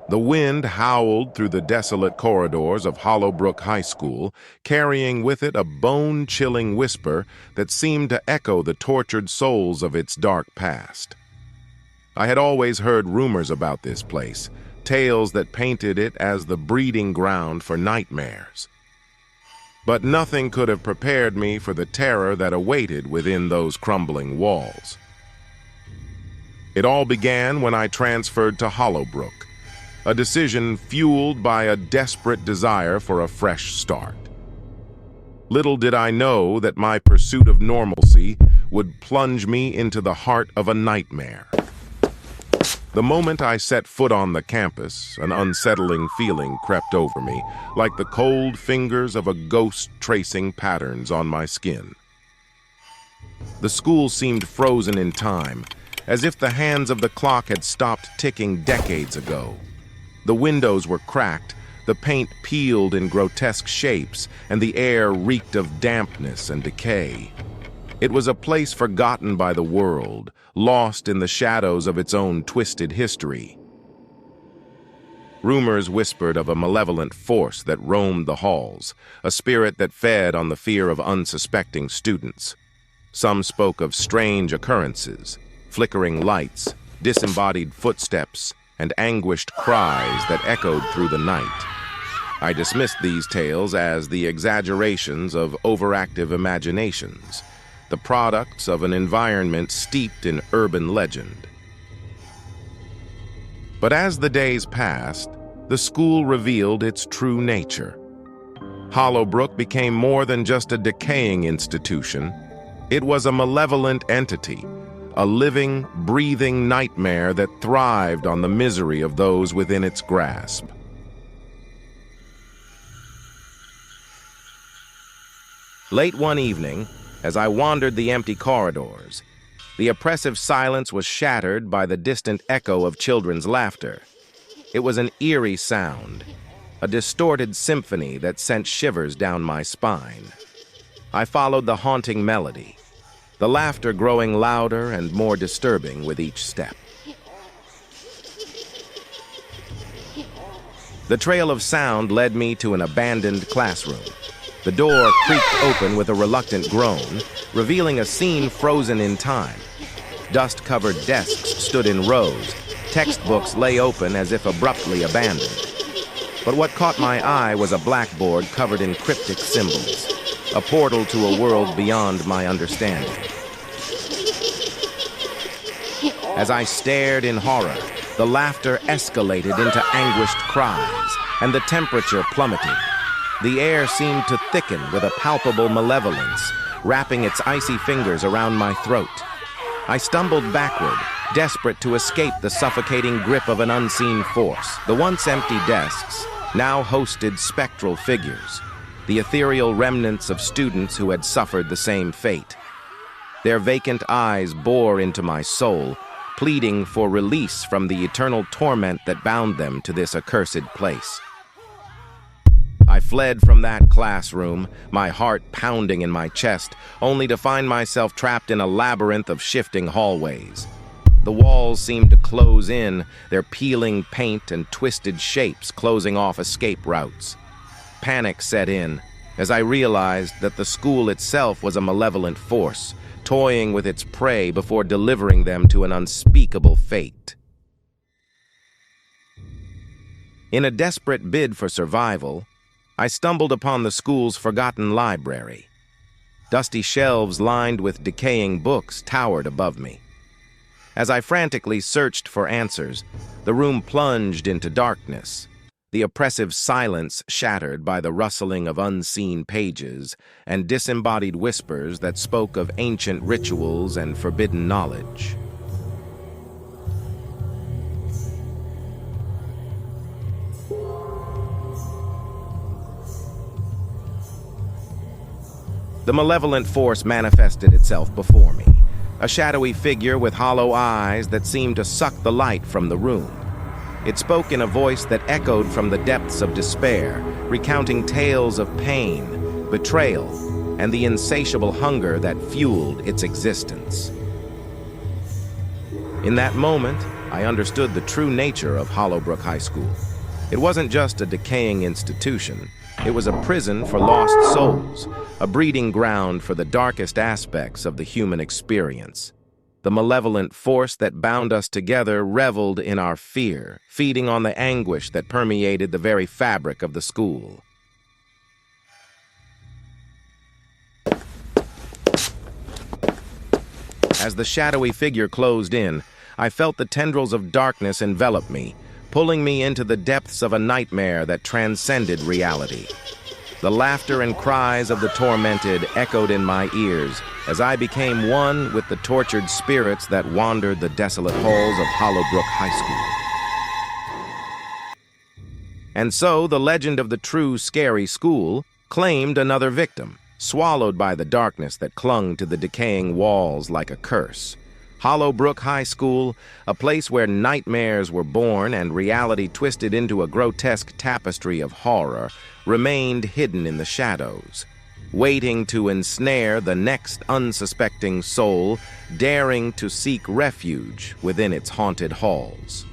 The wind howled through the desolate corridors of Hollowbrook High School, carrying with it a bone-chilling whisper that seemed to echo the tortured souls of its dark past. I had always heard rumors about this place, tales that painted it as the breeding ground for nightmares. But nothing could have prepared me for the terror that awaited within those crumbling walls. It all began when I transferred to Hollowbrook, a decision fueled by a desperate desire for a fresh start. Little did I know that my pursuit of normalcy would plunge me into the heart of a nightmare. The moment I set foot on the campus, an unsettling feeling crept over me, like the cold fingers of a ghost tracing patterns on my skin. The school seemed frozen in time, as if the hands of the clock had stopped ticking decades ago. The windows were cracked, the paint peeled in grotesque shapes, and the air reeked of dampness and decay. It was a place forgotten by the world, lost in the shadows of its own twisted history. Rumors whispered of a malevolent force that roamed the halls, a spirit that fed on the fear of unsuspecting students. Some spoke of strange occurrences, flickering lights, disembodied footsteps, and anguished cries that echoed through the night. I dismissed these tales as the exaggerations of overactive imaginations, the products of an environment steeped in urban legend. But as the days passed, the school revealed its true nature. Hollowbrook became more than just a decaying institution. It was a malevolent entity, a living, breathing nightmare that thrived on the misery of those within its grasp. Late one evening, as I wandered the empty corridors, the oppressive silence was shattered by the distant echo of children's laughter. It was an eerie sound, a distorted symphony that sent shivers down my spine. I followed the haunting melody, the laughter growing louder and more disturbing with each step. The trail of sound led me to an abandoned classroom. The door creaked open with a reluctant groan, revealing a scene frozen in time. Dust-covered desks stood in rows. Textbooks lay open as if abruptly abandoned. But what caught my eye was a blackboard covered in cryptic symbols, a portal to a world beyond my understanding. As I stared in horror, the laughter escalated into anguished cries, and the temperature plummeted. The air seemed to thicken with a palpable malevolence, wrapping its icy fingers around my throat. I stumbled backward, desperate to escape the suffocating grip of an unseen force. The once empty desks now hosted spectral figures, the ethereal remnants of students who had suffered the same fate. Their vacant eyes bore into my soul, pleading for release from the eternal torment that bound them to this accursed place. I fled from that classroom, my heart pounding in my chest, only to find myself trapped in a labyrinth of shifting hallways. The walls seemed to close in, their peeling paint and twisted shapes closing off escape routes. Panic set in as I realized that the school itself was a malevolent force, toying with its prey before delivering them to an unspeakable fate. In a desperate bid for survival, I stumbled upon the school's forgotten library. Dusty shelves lined with decaying books towered above me. As I frantically searched for answers, the room plunged into darkness, the oppressive silence shattered by the rustling of unseen pages and disembodied whispers that spoke of ancient rituals and forbidden knowledge. The malevolent force manifested itself before me, a shadowy figure with hollow eyes that seemed to suck the light from the room. It spoke in a voice that echoed from the depths of despair, recounting tales of pain, betrayal, and the insatiable hunger that fueled its existence. In that moment, I understood the true nature of Hollowbrook High School. It wasn't just a decaying institution. It was a prison for lost souls, a breeding ground for the darkest aspects of the human experience. The malevolent force that bound us together reveled in our fear, feeding on the anguish that permeated the very fabric of the school. As the shadowy figure closed in, I felt the tendrils of darkness envelop me, pulling me into the depths of a nightmare that transcended reality. The laughter and cries of the tormented echoed in my ears as I became one with the tortured spirits that wandered the desolate halls of Hollowbrook High School. And so the legend of the true scary school claimed another victim, swallowed by the darkness that clung to the decaying walls like a curse. Hollowbrook High School, a place where nightmares were born and reality twisted into a grotesque tapestry of horror, remained hidden in the shadows, waiting to ensnare the next unsuspecting soul daring to seek refuge within its haunted halls.